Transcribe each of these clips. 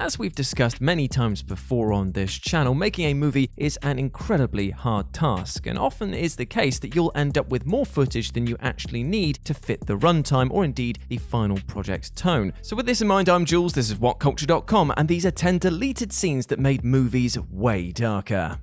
As we've discussed many times before on this channel, making a movie is an incredibly hard task, and often is the case that you'll end up with more footage than you actually need to fit the runtime or indeed the final project's tone. So with this in mind, I'm Jules, this is Whatculture.com, and these are 10 deleted scenes that made movies way darker.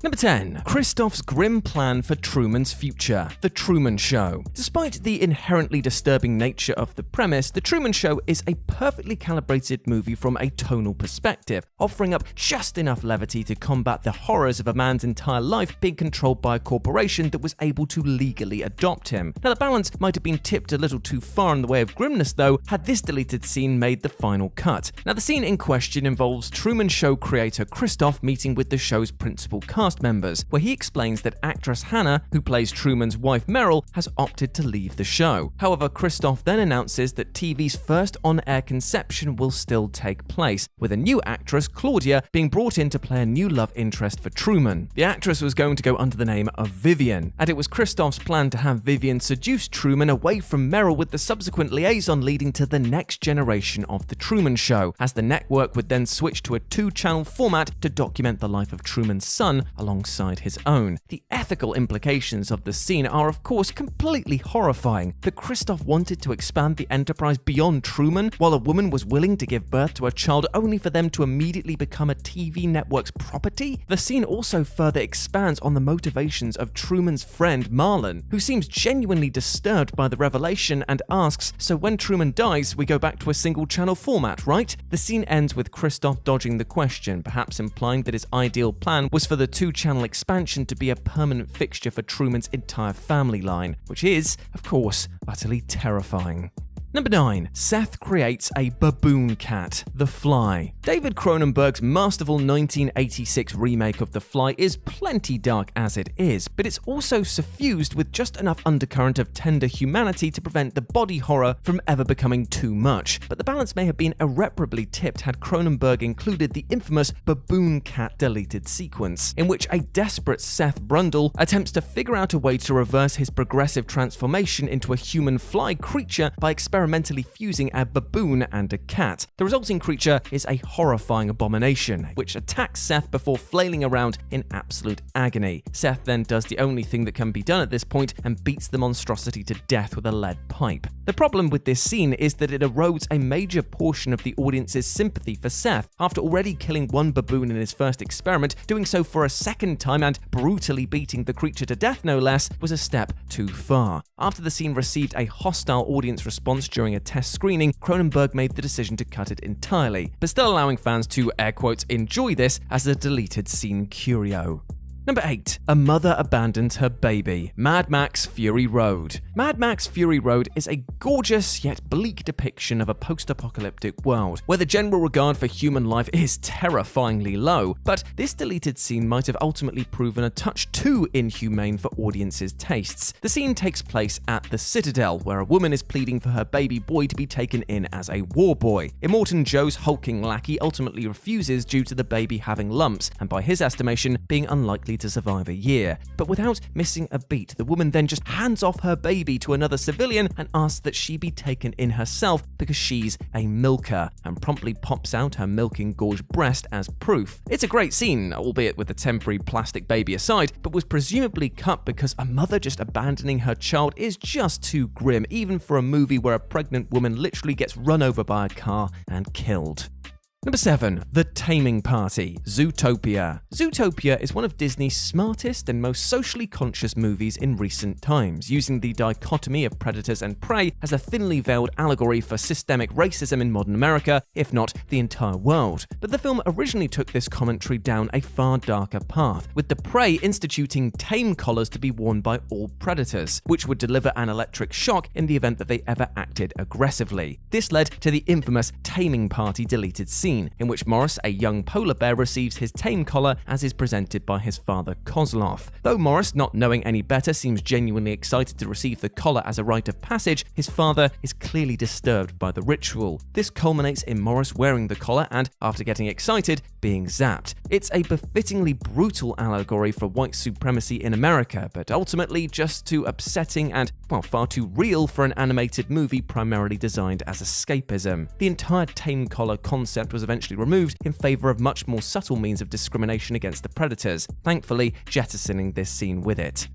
Number 10. Christoph's grim plan for Truman's future. The Truman Show. Despite the inherently disturbing nature of the premise, The Truman Show is a perfectly calibrated movie from a tonal perspective, offering up just enough levity to combat the horrors of a man's entire life being controlled by a corporation that was able to legally adopt him. Now, the balance might have been tipped a little too far in the way of grimness, though, had this deleted scene made the final cut. Now, the scene in question involves Truman Show creator Christoph meeting with the show's principal cast members, where he explains that actress Hannah, who plays Truman's wife Meryl, has opted to leave the show. However, Christoph then announces that TV's first on-air conception will still take place, with a new actress, Claudia, being brought in to play a new love interest for Truman. The actress was going to go under the name of Vivian, and it was Christoph's plan to have Vivian seduce Truman away from Meryl, with the subsequent liaison leading to the next generation of The Truman Show, as the network would then switch to a 2-channel format to document the life of Truman's son alongside his own. The ethical implications of the scene are of course completely horrifying. That Christoph wanted to expand the enterprise beyond Truman, while a woman was willing to give birth to a child only for them to immediately become a TV network's property. The scene also further expands on the motivations of Truman's friend Marlon, who seems genuinely disturbed by the revelation and asks, so when Truman dies, we go back to a single-channel format, right? The scene ends with Christoph dodging the question, perhaps implying that his ideal plan was for the 2-channel expansion to be a permanent fixture for Truman's entire family line, which is, of course, utterly terrifying. Number 9. Seth creates a baboon cat, The Fly. David Cronenberg's masterful 1986 remake of The Fly is plenty dark as it is, but it's also suffused with just enough undercurrent of tender humanity to prevent the body horror from ever becoming too much. But the balance may have been irreparably tipped had Cronenberg included the infamous baboon cat deleted sequence, in which a desperate Seth Brundle attempts to figure out a way to reverse his progressive transformation into a human fly creature by experimentally fusing a baboon and a cat. The resulting creature is a horrifying abomination, which attacks Seth before flailing around in absolute agony. Seth then does the only thing that can be done at this point and beats the monstrosity to death with a lead pipe. The problem with this scene is that it erodes a major portion of the audience's sympathy for Seth. After already killing one baboon in his first experiment, doing so for a second time and brutally beating the creature to death no less was a step too far. After the scene received a hostile audience response during a test screening, Cronenberg made the decision to cut it entirely, but still allowing fans to, air quotes, enjoy this as a deleted scene curio. Number 8. A mother abandons her baby. Mad Max Fury Road. Mad Max Fury Road is a gorgeous yet bleak depiction of a post-apocalyptic world, where the general regard for human life is terrifyingly low, but this deleted scene might have ultimately proven a touch too inhumane for audiences' tastes. The scene takes place at the Citadel, where a woman is pleading for her baby boy to be taken in as a war boy. Immortan Joe's hulking lackey ultimately refuses due to the baby having lumps, and by his estimation, being unlikely to survive a year. But without missing a beat, the woman then just hands off her baby to another civilian and asks that she be taken in herself because she's a milker, and promptly pops out her milk-engorged breast as proof. It's a great scene, albeit with the temporary plastic baby aside, but was presumably cut because a mother just abandoning her child is just too grim, even for a movie where a pregnant woman literally gets run over by a car and killed. Number 7. The Taming Party, Zootopia. Zootopia is one of Disney's smartest and most socially conscious movies in recent times, using the dichotomy of predators and prey as a thinly veiled allegory for systemic racism in modern America, if not the entire world. But the film originally took this commentary down a far darker path, with the prey instituting tame collars to be worn by all predators, which would deliver an electric shock in the event that they ever acted aggressively. This led to the infamous Taming Party deleted scene, in which Morris, a young polar bear, receives his tame collar as is presented by his father Kozlov. Though Morris, not knowing any better, seems genuinely excited to receive the collar as a rite of passage, his father is clearly disturbed by the ritual. This culminates in Morris wearing the collar and, after getting excited, being zapped. It's a befittingly brutal allegory for white supremacy in America, but ultimately just too upsetting and, well, far too real for an animated movie primarily designed as escapism. The entire tame collar concept was was eventually removed in favor of much more subtle means of discrimination against the predators, thankfully jettisoning this scene with it.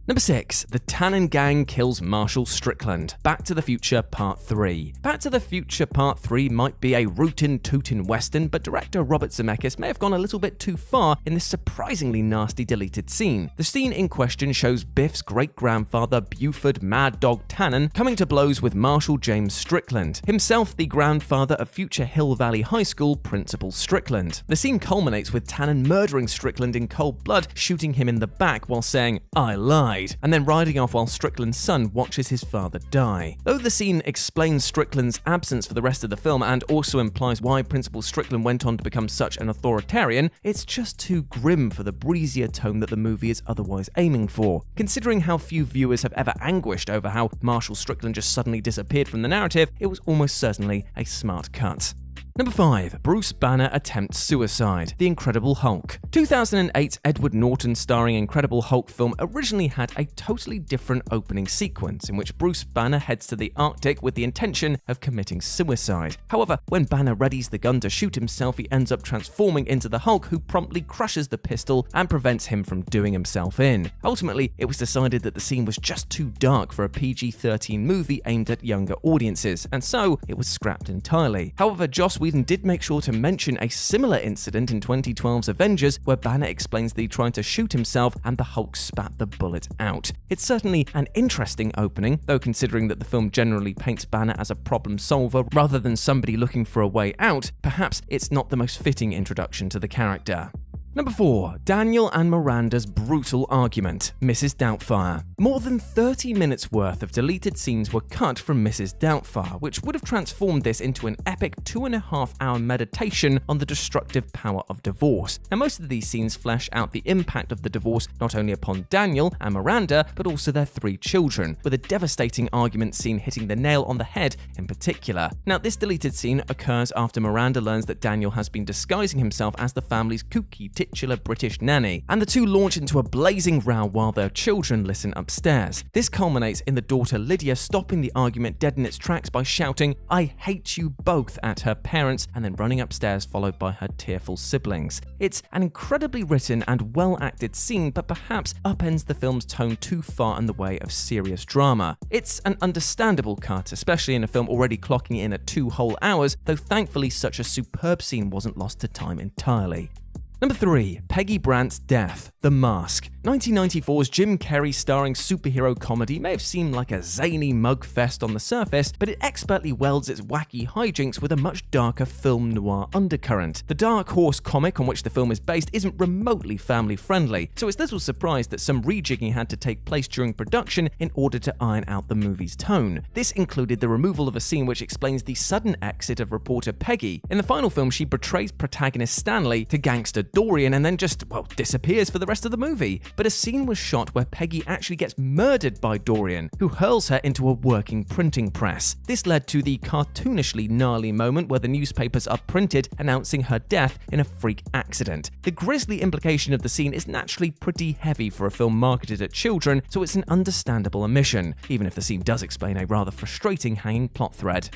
Number 6. The Tannen Gang kills Marshall Strickland. Back to the Future Part 3. Back to the Future Part 3 might be a rootin' western, but director Robert Zemeckis may have gone a little bit too far in this surprisingly nasty deleted scene. The scene in question shows Biff's great-grandfather Buford Mad Dog Tannen coming to blows with Marshall James Strickland, himself the grandfather of future Hill Valley High School Principal Strickland. The scene culminates with Tannen murdering Strickland in cold blood, shooting him in the back while saying, "I lied," and then riding off while Strickland's son watches his father die. Though the scene explains Strickland's absence for the rest of the film and also implies why Principal Strickland went on to become such an authoritarian, it's just too grim for the breezier tone that the movie is otherwise aiming for. Considering how few viewers have ever anguished over how Marshall Strickland just suddenly disappeared from the narrative, it was almost certainly a smart cut. Number 5. Bruce Banner attempts suicide. The Incredible Hulk. 2008's Edward Norton starring Incredible Hulk film originally had a totally different opening sequence in which Bruce Banner heads to the Arctic with the intention of committing suicide. However, when Banner readies the gun to shoot himself, he ends up transforming into the Hulk, who promptly crushes the pistol and prevents him from doing himself in. Ultimately, it was decided that the scene was just too dark for a PG-13 movie aimed at younger audiences, and so it was scrapped entirely. However, Joss Whedon did make sure to mention a similar incident in 2012's Avengers, where Banner explains that he tried to shoot himself and the Hulk spat the bullet out. It's certainly an interesting opening, though considering that the film generally paints Banner as a problem solver rather than somebody looking for a way out, perhaps it's not the most fitting introduction to the character. Number 4. Daniel and Miranda's brutal argument. Mrs. Doubtfire. More than 30 minutes worth of deleted scenes were cut from Mrs. Doubtfire, which would have transformed this into an epic 2.5-hour meditation on the destructive power of divorce. Now, most of these scenes flesh out the impact of the divorce not only upon Daniel and Miranda, but also their 3 children, with a devastating argument scene hitting the nail on the head in particular. Now, this deleted scene occurs after Miranda learns that Daniel has been disguising himself as the family's kooky titular British nanny, and the two launch into a blazing row while their children listen upstairs. This culminates in the daughter Lydia stopping the argument dead in its tracks by shouting, "I hate you both," at her parents, and then running upstairs followed by her tearful siblings. It's an incredibly written and well-acted scene, but perhaps upends the film's tone too far in the way of serious drama. It's an understandable cut, especially in a film already clocking in at 2 whole hours, though thankfully such a superb scene wasn't lost to time entirely. Number 3. Peggy Brandts' death. The Mask. 1994's Jim Carrey starring superhero comedy may have seemed like a zany mug fest on the surface, but it expertly welds its wacky hijinks with a much darker film noir undercurrent. The Dark Horse comic on which the film is based isn't remotely family-friendly, so it's little surprise that some rejigging had to take place during production in order to iron out the movie's tone. This included the removal of a scene which explains the sudden exit of reporter Peggy. In the final film, she betrays protagonist Stanley to gangster Dorian and then just, disappears for the rest of the movie. But a scene was shot where Peggy actually gets murdered by Dorian, who hurls her into a working printing press. This led to the cartoonishly gnarly moment where the newspapers are printed announcing her death in a freak accident. The grisly implication of the scene is naturally pretty heavy for a film marketed at children, so it's an understandable omission, even if the scene does explain a rather frustrating hanging plot thread.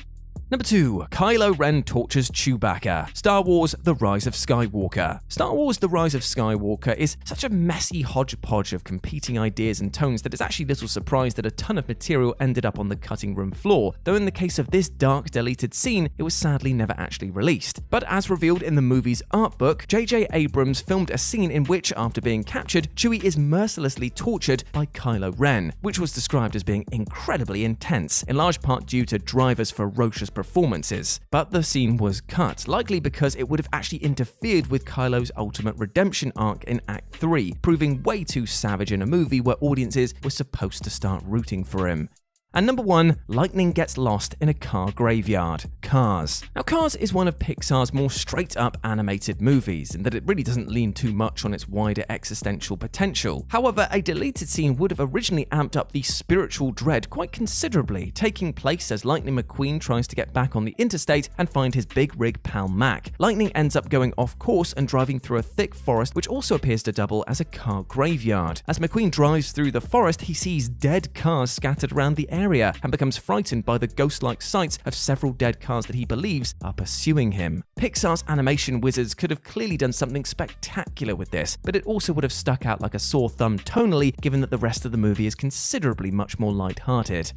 Number 2. Kylo Ren tortures Chewbacca. Star Wars: The Rise of Skywalker. Star Wars: The Rise of Skywalker is such a messy hodgepodge of competing ideas and tones that it's actually little surprise that a ton of material ended up on the cutting room floor, though in the case of this dark deleted scene, it was sadly never actually released. But as revealed in the movie's art book, J.J. Abrams filmed a scene in which, after being captured, Chewie is mercilessly tortured by Kylo Ren, which was described as being incredibly intense, in large part due to Driver's ferocious performances. But the scene was cut, likely because it would have actually interfered with Kylo's ultimate redemption arc in Act 3, proving way too savage in a movie where audiences were supposed to start rooting for him. And number 1, lightning gets lost in a car graveyard. Cars. Now, Cars is one of Pixar's more straight-up animated movies, in that it really doesn't lean too much on its wider existential potential. However, a deleted scene would have originally amped up the spiritual dread quite considerably, taking place as Lightning McQueen tries to get back on the interstate and find his big rig pal Mac. Lightning ends up going off course and driving through a thick forest, which also appears to double as a car graveyard. As McQueen drives through the forest, he sees dead cars scattered around the area, area and becomes frightened by the ghost-like sights of several dead cars that he believes are pursuing him. Pixar's animation wizards could have clearly done something spectacular with this, but it also would have stuck out like a sore thumb tonally, given that the rest of the movie is considerably much more lighthearted.